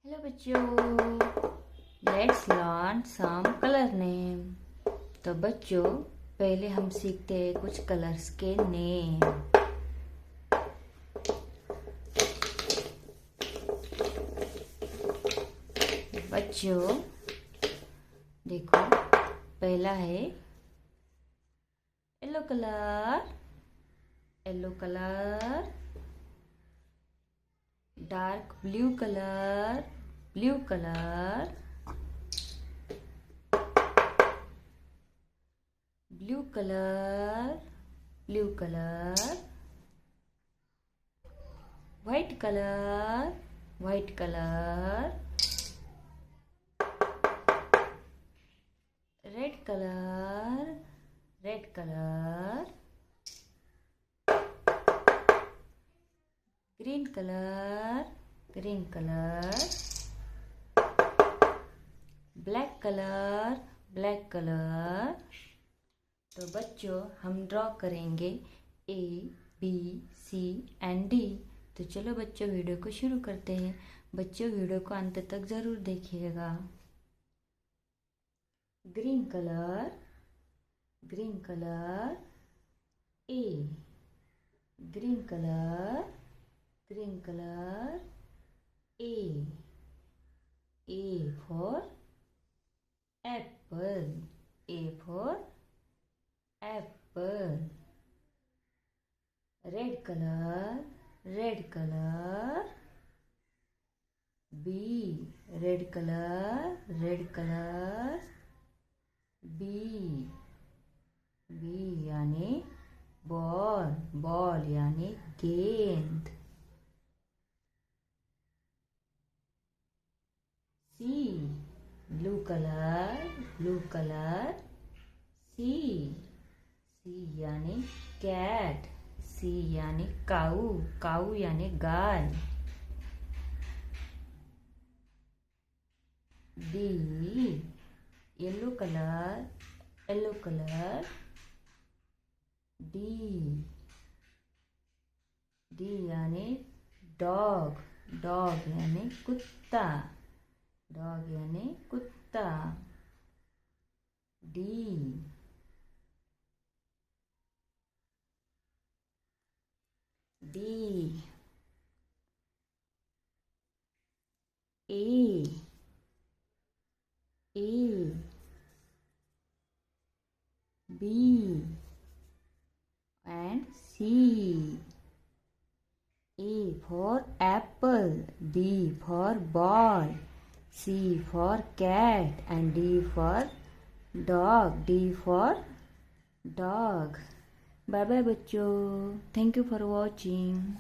Hello बच्चों, let's learn some colour name. तो बच्चों, पहले हम सीखते हैं कुछ कलर्स के नेम। बच्चों देखो, पहला है yellow colour, yellow colour. Dark blue colour, blue colour. Blue colour, blue colour. White colour, white colour. Red colour, red colour. Green colour, green colour. Black colour, black colour. तो बच्चों, हम draw करेंगे A, B, C and D। तो चलो बच्चों, video को शुरू करते हैं। बच्चों, वीडियो को अंत तक जरूर देखिएगा। Green colour, green colour. A, green colour, green color। A for apple, A for apple। red color, red color। B, red color, red color। B, B यानी बॉल, बॉल यानी गेंद। C, blue color, blue color। C, C यानी cat, C यानी काऊ, काऊ यानी गाय। D, yellow colour, yellow colour. D, D यानी dog, dog यानी कुत्ता, dog यानी कुत्ता। D, D। A, A। B and C। A for apple, B for ball, C for cat and D for dog, D for dog। Bye bye बच्चों, thank you for watching।